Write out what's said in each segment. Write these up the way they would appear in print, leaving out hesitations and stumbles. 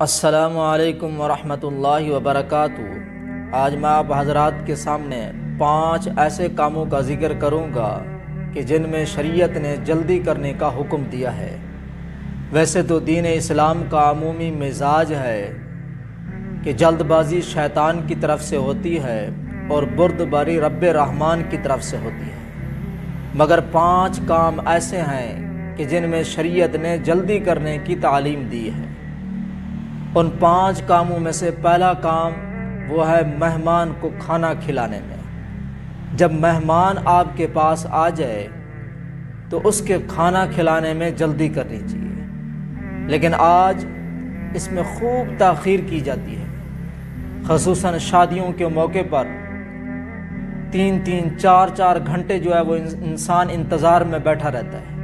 السلام علیکم ورحمۃ اللہ وبرکاتہ۔ آج میں آپ حضرات کے سامنے 5 ایسے کاموں کا ذکر کروں گا کہ جن میں شریعت نے جلدی کرنے کا حکم دیا ہے۔ ویسے تو دین اسلام کا عمومی مزاج ہے کہ جلد بازی شیطان کی طرف سے ہوتی ہے اور بردباری رب رحمان کی طرف سے ہوتی ہے، مگر 5 کام ایسے ہیں کہ جن میں شریعت نے جلدی کرنے کی تعلیم دی ہے۔ ان 5 کاموں میں سے پہلا کام وہ ہے مہمان کو کھانا کھلانے میں۔ جب مہمان آپ کے پاس آ جائے تو اس کے کھانا کھلانے میں جلدی کرنی چاہیے، لیکن آج اس میں خوب تاخیر کی جاتی ہے، خصوصاً شادیوں کے موقع پر 3-3 4-4 گھنٹے جو ہے وہ انسان انتظار میں بیٹھا رہتا ہے۔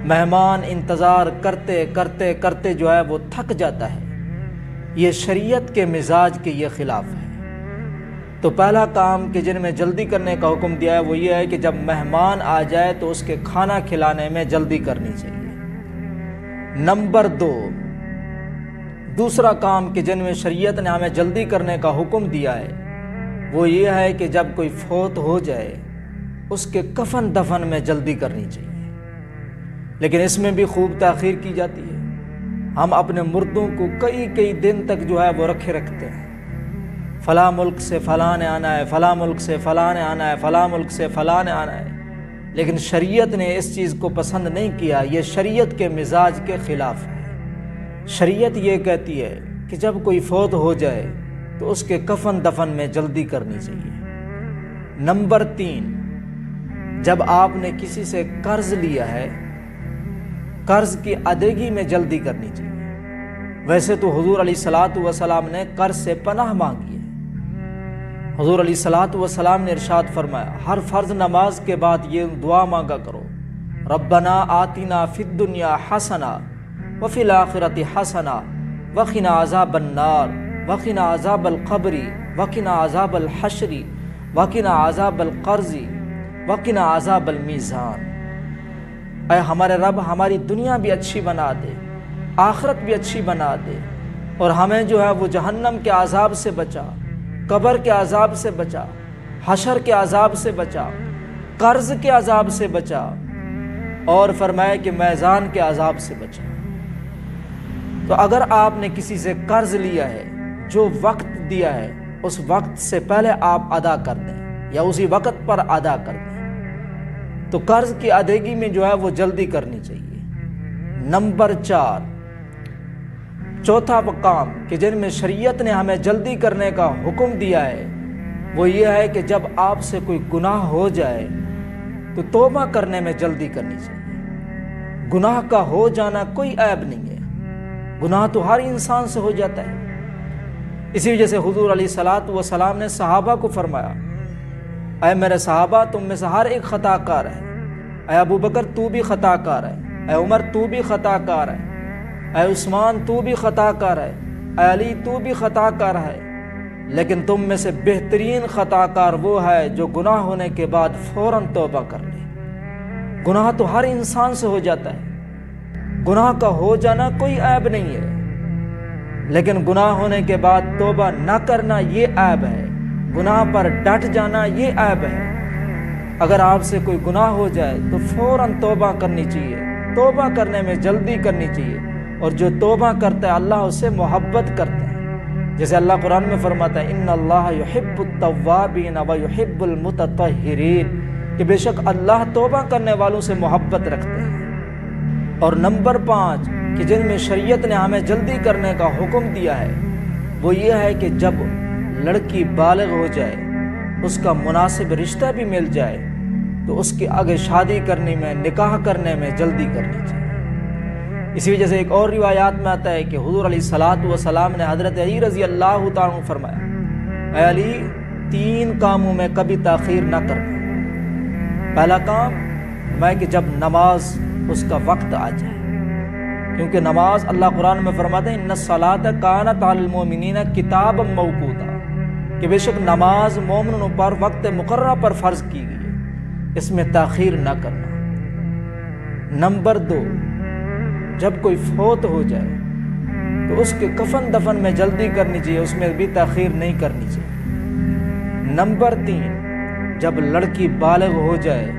مہمان انتظار کرتے کرتے کرتے جو ہے وہ تھک جاتا ہے۔ یہ شریعت کے مزاج کے یہ خلاف ہے۔ تو پہلا کام کہ جن میں جلدی کرنے کا حکم دیا ہے وہ یہ ہے کہ جب مہمان آ جائے تو اس کے کھانا کھلانے میں جلدی کرنی چاہیے۔ نمبر 2، دوسرا کام کہ جن میں شریعت نے ہمیں جلدی کرنے کا حکم دیا ہے وہ یہ ہے کہ جب کوئی فوت ہو جائے اس کے کفن دفن میں جلدی کرنی چاہیے، لیکن اس میں بھی خوب تاخیر کی جاتی ہے۔ ہم اپنے مردوں کو کئی دن تک جو ہے وہ رکھے رکھتے ہیں، فلاں ملک سے فلاں نے آنا ہے، فلاں ملک سے فلاں نے آنا ہے، فلاں ملک سے فلاں نے آنا ہے، لیکن شریعت نے اس چیز کو پسند نہیں کیا۔ یہ شریعت کے مزاج کے خلاف ہے۔ شریعت یہ کہتی ہے کہ جب کوئی فوت ہو جائے تو اس کے کفن دفن میں جلدی کرنی چاہیے۔ نمبر 3، جب آپ نے کسی سے قرض لیا ہے، قرض کی ادائیگی میں جلدی کرنی چاہیے۔ ویسے تو حضور علیہ الصلوۃ والسلام نے قرض سے پناہ مانگی ہے۔ حضور علیہ الصلوۃ والسلام نے ارشاد فرمایا، ہر فرض نماز کے بعد یہ دعا مانگا کرو، ربنا آتنا فی الدنیا حسنہ وفی الآخرۃ حسنہ وقنا عذاب النار وقنا عذاب القبر وقنا عذاب الحشر وقنا عذاب القرض وقنا عذاب المیزان۔ اے ہمارے رب، ہماری دنیا بھی اچھی بنا دے، آخرت بھی اچھی بنا دے، اور ہمیں جو ہے وہ جہنم کے عذاب سے بچا، قبر کے عذاب سے بچا، حشر کے عذاب سے بچا، قرض کے عذاب سے بچا، اور فرمایا کہ میزان کے عذاب سے بچا۔ تو اگر آپ نے کسی سے قرض لیا ہے، جو وقت دیا ہے اس وقت سے پہلے آپ ادا کر دیں یا اسی وقت پر ادا کر دیں، تو قرض کی ادائیگی میں جو ہے وہ جلدی کرنی چاہیے۔ نمبر 4، چوتھا کام کہ جن میں شریعت نے ہمیں جلدی کرنے کا حکم دیا ہے وہ یہ ہے کہ جب آپ سے کوئی گناہ ہو جائے تو توبہ کرنے میں جلدی کرنی چاہیے۔ گناہ کا ہو جانا کوئی عیب نہیں ہے، گناہ تو ہر انسان سے ہو جاتا ہے۔ اسی وجہ سے حضور علیہ الصلوۃ والسلام نے صحابہ کو فرمایا، اے میرے صحابہ، تم میں سے ہر ایک خطا کار ہے۔ اے ابو بکر تو بھی خطا کار ہے، اے عمر تو بھی خطا کار ہے، اے عثمان تو بھی خطا کار ہے، اے علی تو بھی خطا کار ہے، لیکن تم میں سے بہترین خطا کار وہ ہے جو گناہ ہونے کے بعد فوراً توبہ کر لے۔ گناہ تو ہر انسان سے ہو جاتا ہے، گناہ کا ہو جانا کوئی عیب نہیں ہے، لیکن گناہ ہونے کے بعد توبہ نہ کرنا یہ عیب ہے، گناہ پر ڈٹ جانا یہ عیب ہے۔ اگر آپ سے کوئی گناہ ہو جائے تو فوراً توبہ کرنی چاہیے، توبہ کرنے میں جلدی کرنی چاہیے، اور جو توبہ کرتا ہے اللہ اس سے محبت کرتا ہے، جیسے اللہ قرآن میں فرماتا ہے ان اللہ یحب التوابین ویحب المتطہرین، کہ بے شک اللہ توبہ کرنے والوں سے محبت رکھتے ہیں۔ اور نمبر 5 کہ جن میں شریعت نے ہمیں جلدی کرنے کا حکم دیا ہے وہ یہ ہے کہ جب لڑکی بالغ ہو جائے، اس کا مناسب رشتہ بھی مل جائے تو اس کی آگے شادی کرنے میں، نکاح کرنے میں جلدی کرنی چاہیے۔ اسی وجہ سے ایک اور روایات میں آتا ہے کہ حضور علیہ الصلوۃ والسلام نے حضرت علی رضی اللہ تعالیٰ عنہ فرمایا، اے علی، 3 کاموں میں کبھی تاخیر نہ کرنا۔ پہلا کام میں کہ جب نماز اس کا وقت آ جائے، کیونکہ نماز اللہ قرآن میں فرماتا ہے ان الصلاۃ کانت علی المؤمنین کتابا موقوتا، کہ بے شک نماز مومنوں پر وقت مقررہ پر فرض کی گئی ہے، اس میں تاخیر نہ کرنا۔ نمبر 2، جب کوئی فوت ہو جائے تو اس کے کفن دفن میں جلدی کرنی چاہیے، اس میں بھی تاخیر نہیں کرنی چاہیے۔ نمبر 3، جب لڑکی بالغ ہو جائے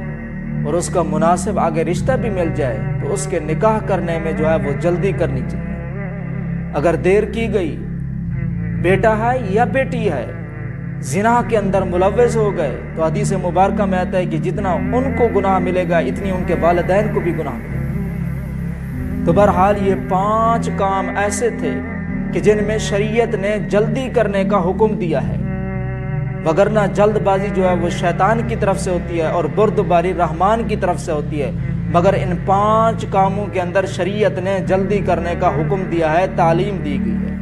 اور اس کا مناسب آگے رشتہ بھی مل جائے تو اس کے نکاح کرنے میں جو ہے وہ جلدی کرنی چاہیے۔ اگر دیر کی گئی، بیٹا ہے یا بیٹی ہے، زنا کے اندر ملوث ہو گئے، تو حدیث مبارکہ میں آتا ہے کہ جتنا ان کو گناہ ملے گا اتنی ان کے والدین کو بھی گناہ ملے گا۔ تو بہرحال یہ 5 کام ایسے تھے کہ جن میں شریعت نے جلدی کرنے کا حکم دیا ہے، وگرنہ جلد بازی جو ہے وہ شیطان کی طرف سے ہوتی ہے اور بردباری رحمان کی طرف سے ہوتی ہے، مگر ان 5 کاموں کے اندر شریعت نے جلدی کرنے کا حکم دیا ہے، تعلیم دی گئی ہے۔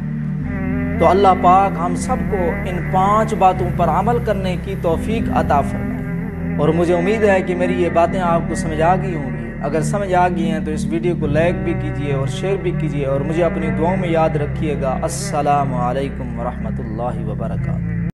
تو اللہ پاک ہم سب کو ان 5 باتوں پر عمل کرنے کی توفیق عطا فرمائے، اور مجھے امید ہے کہ میری یہ باتیں آپ کو سمجھ آ گئی ہوں گی۔ اگر سمجھ آ گئی ہیں تو اس ویڈیو کو لائک بھی کیجئے اور شیئر بھی کیجئے، اور مجھے اپنی دعاؤں میں یاد رکھیے گا۔ السلام علیکم ورحمۃ اللہ وبرکاتہ۔